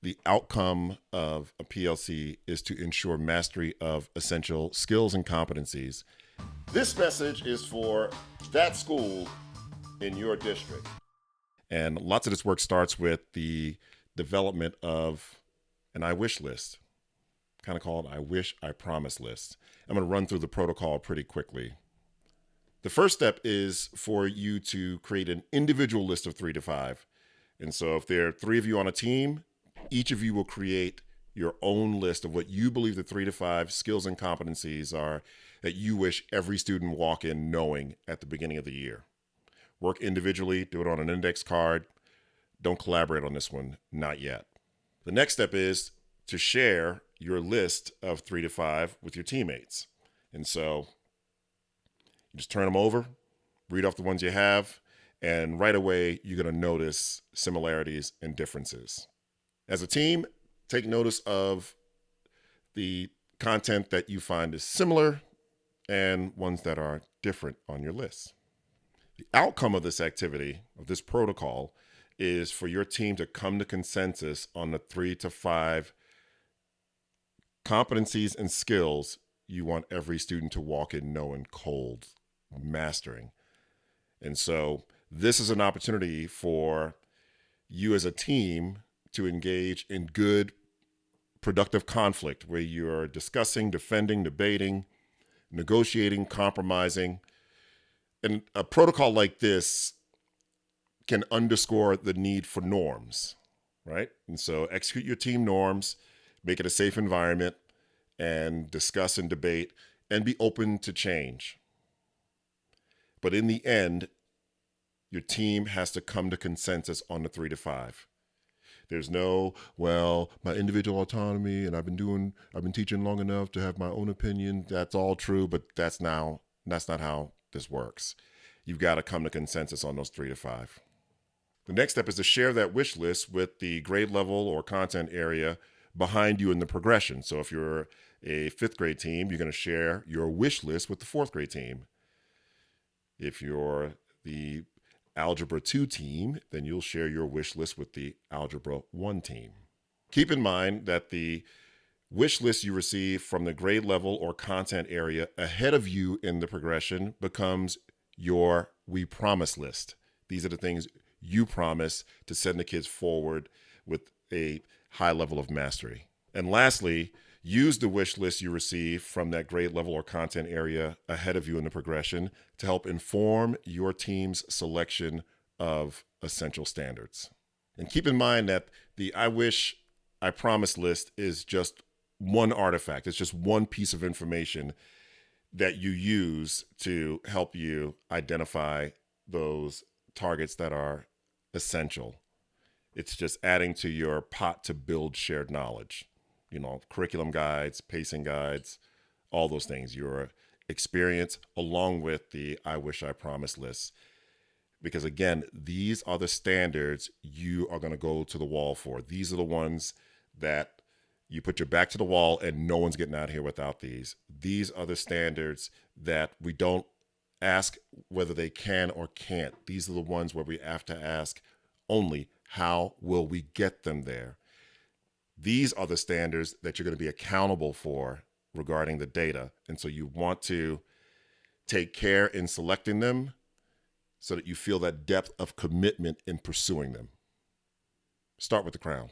The outcome of a PLC is to ensure mastery of essential skills and competencies. This message is for that school in your district. And lots of this work starts with the development of an I wish list, kind of called I wish, I promise list. I'm going to run through the protocol pretty quickly. The first step is for you to create an individual list of 3 to 5. And so if there are 3 of you on a team, each of you will create your own list of what you believe the 3 to 5 skills and competencies are that you wish every student walk in knowing at the beginning of the year. Work individually, do it on an index card. Don't collaborate on this one, not yet. The next step is to share your list of 3 to 5 with your teammates. And so you just turn them over, read off the ones you have, and right away you're going to notice similarities and differences. As a team, take notice of the content that you find is similar and ones that are different on your list. The outcome of this activity, of this protocol, is for your team to come to consensus on the 3 to 5 competencies and skills you want every student to walk in knowing cold, mastering. And so this is an opportunity for you as a team to engage in good, productive conflict where you're discussing, defending, debating, negotiating, compromising. And a protocol like this can underscore the need for norms, right? And so execute your team norms, make it a safe environment, and discuss and debate and be open to change. But in the end, your team has to come to consensus on the 3 to 5. There's no, well, my individual autonomy and I've been teaching long enough to have my own opinion. That's all true, but that's not how this works. You've got to come to consensus on those 3 to 5. The next step is to share that wish list with the grade level or content area behind you in the progression. So if you're a 5th grade team, you're going to share your wish list with the 4th grade team. If you're the Algebra 2 team, then you'll share your wish list with the Algebra 1 team. Keep in mind that the wish list you receive from the grade level or content area ahead of you in the progression becomes your we promise list. These are the things you promise to send the kids forward with a high level of mastery. And lastly, use the wish list you receive from that grade level or content area ahead of you in the progression to help inform your team's selection of essential standards. And keep in mind that the I wish, I promise list is just one artifact. It's just one piece of information that you use to help you identify those targets that are essential. It's just adding to your pot to build shared knowledge. Curriculum guides, pacing guides, all those things, your experience along with the I wish, I promise lists. Because again, these are the standards you are going to go to the wall for. These are the ones that you put your back to the wall and no one's getting out here without these. These are the standards that we don't ask whether they can or can't. These are the ones where we have to ask only, how will we get them there? These are the standards that you're going to be accountable for regarding the data. And so you want to take care in selecting them so that you feel that depth of commitment in pursuing them. Start with the crown.